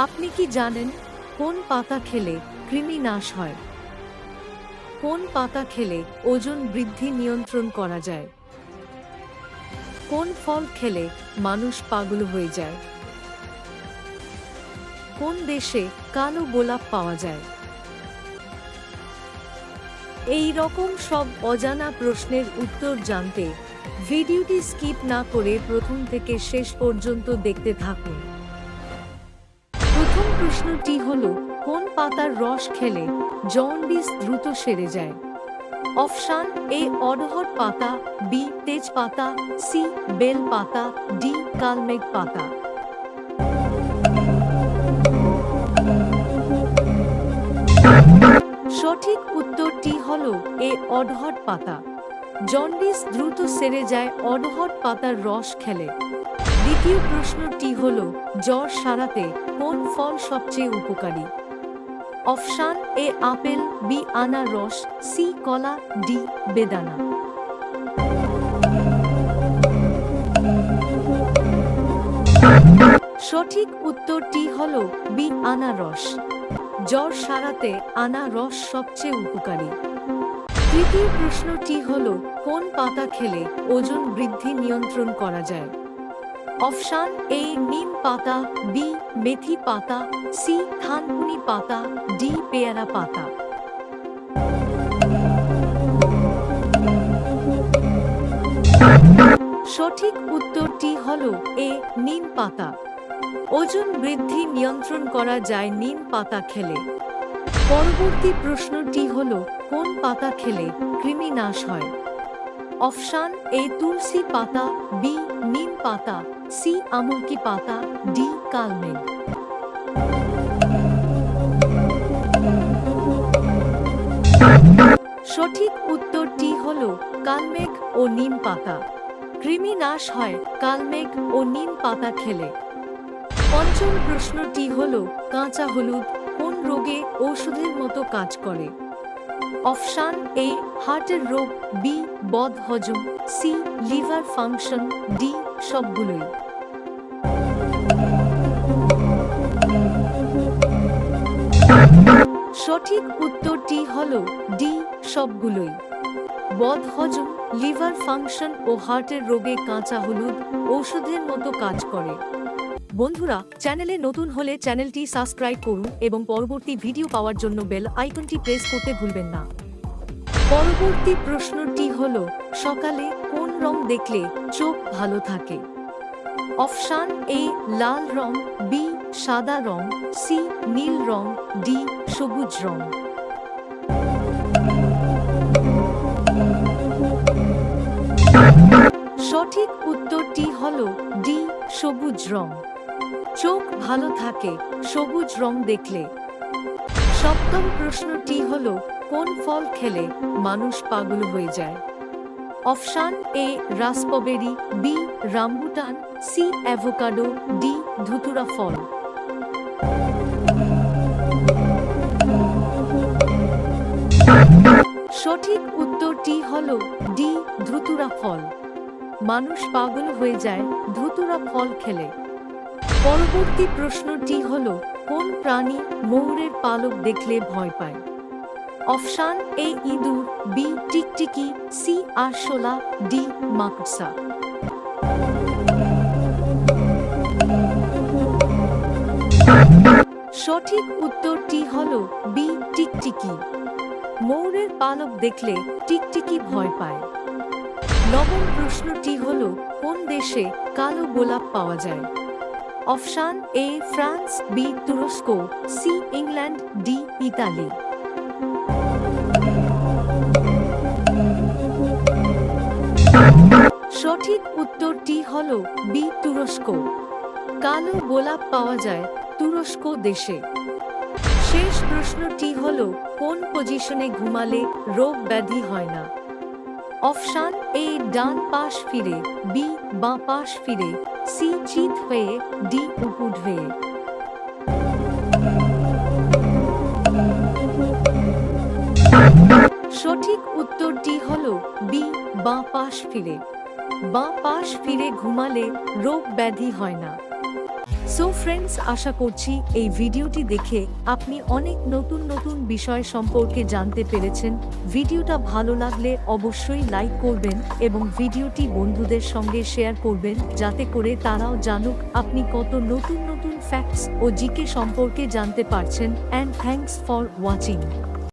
আপনি কি জানেন কোন পাতা খেলে কৃমি নাশ হয়? কোন পাতা খেলে ওজন বৃদ্ধি নিয়ন্ত্রণ করা যায়? কোন ফল খেলে মানুষ পাগল হয়ে যায়? কোন দেশে কালো গোলাপ পাওয়া যায়? এই রকম সব অজানা প্রশ্নের উত্তর জানতে ভিডিওটি স্কিপ না করে প্রথম থেকে শেষ পর্যন্ত দেখতে থাকুন। প্রথম প্রশ্নটি হলো, কোন পাতার রস খেলে জন্ডিস দ্রুত সেরে যায়? অপশন এ অডহর পাতা, বি তেজপাতা, সি বেল পাতা, ডি কালমেঘ পাতা। সঠিক উত্তরটি হলো এ অডহর পাতা। জন্ডিস দ্রুত সেরে যায় অডহর পাতার রস খেলে। দ্বিতীয় প্রশ্নটি হলো, জ্বর সারাতে কোন ফল সবচেয়ে উপকারী? অপশন এ আপেল, বি আনারস, সি কলা, ডি বেদানা। সঠিক উত্তরটি হলো বি আনারস। জ্বর সারাতে আনারস সবচেয়ে উপকারী। তৃতীয় প্রশ্নটি হলো, কোন পাতা খেলে ওজন বৃদ্ধি নিয়ন্ত্রণ করা যায়? অপশন এ নিম পাতা, বি মেথি পাতা, সি থানকুনি পাতা, ডি পেয়ারা পাতা। সঠিক উত্তরটি হলো এ নিম পাতা। ওজন বৃদ্ধি নিয়ন্ত্রণ করা যায় নিম পাতা খেলে। পরবর্তী প্রশ্নটি হলো, কোন পাতা খেলে কৃমি নাশ হয়? অপশন এ তুলসী পাতা, বি নিম পাতা, সি আমলকি পাতা, ডি কালমেঘ। সঠিক উত্তরটি হলো কালমেঘ ও নিম পাতা। কৃমি নাশ হয় কালমেঘ ও নিম পাতা খেলে। পঞ্চম প্রশ্নটি হলো, কাঁচা হলুদ কোন রোগে ঔষধের মতো কাজ করে? অপশন এ হার্টের রোগ, বি বদহজম, সি লিভার ফাংশন, ডি সবগুলোই। সঠিক উত্তরটি হলো ডি সবগুলোই। বদহজম, লিভার ফাংশন ও হার্টের রোগে কাঁচা হলুদ ঔষধের মতো কাজ করে। বন্ধুরা, চ্যানেলে নতুন হলে চ্যানেলটি সাবস্ক্রাইব করুন এবং পরবর্তী ভিডিও পাওয়ার জন্য বেল আইকনটি প্রেস করতে ভুলবেন না। পরবর্তী প্রশ্নটি হলো, সকালে কোন রং দেখলে চোখ ভালো থাকে? Option A Lal wrong, B সাদা রং, সি নীল রং, ডি সবুজ রং। সঠিক উত্তরটি হলো ডি সবুজ রং। চোখ ভালো থাকে সবুজ রং দেখলে। সপ্তম প্রশ্নটি হলো, কোন ফল খেলে মানুষ পাগল হয়ে যায়? Option a raspberry, b rambutan, c avocado, d ধুতুরা ফল। সঠিক উত্তরটি হলো ডি ধুতুরা ফল। মানুষ পাগল হয়ে যায় ধুতুরা ফল খেলে। পরবর্তী প্রশ্নটি হলো, কোন প্রাণী ময়ূরের পালক দেখলে ভয় পায়? অপশন এ ইঁদুর, বি টিকটিকি, সি আরশোলা, ডি মাকড়সা। সঠিক উত্তরটি হলো বি টিকটিকি। ময়ূরের পালক দেখলে টিকটিকি ভয় পায়। নবম প্রশ্নটি হলো, কোন দেশে কালো গোলাপ পাওয়া যায়? অপশন এ ফ্রান্স, বি তুরস্ক, সি ইংল্যান্ড, ডি ইতালি। সঠিক উত্তরটি হলো বি তুরস্ক। কালো গোলাপ পাওয়া যায় তুরস্ক দেশে। শেষ প্রশ্নটি হলো, কোন পজিশনে ঘুমালে রোগ ব্যাধি হয় না? অপশন এ ডান পাশ ফিরে, বি বাঁ পাশ ফিরে, সি চিত হয়ে, ডি উপুড় হয়ে। সঠিক উত্তরটি হলো বি বাঁ পাশ ফিরে। বাঁ পাশ ফিরে ঘুমালে রোগ ব্যাধি হয় না। সো ফ্রেন্ডস, আশা করছি এই ভিডিওটি দেখে আপনি অনেক নতুন নতুন বিষয় সম্পর্কে জানতে পেরেছেন। ভিডিওটা ভালো লাগলে অবশ্যই লাইক করবেন এবং ভিডিওটি বন্ধুদের সঙ্গে শেয়ার করবেন, যাতে করে তারাও জানুক আপনি কত নতুন নতুন ফ্যাক্টস ও জিকে সম্পর্কে জানতে পারছেন। And thanks for watching.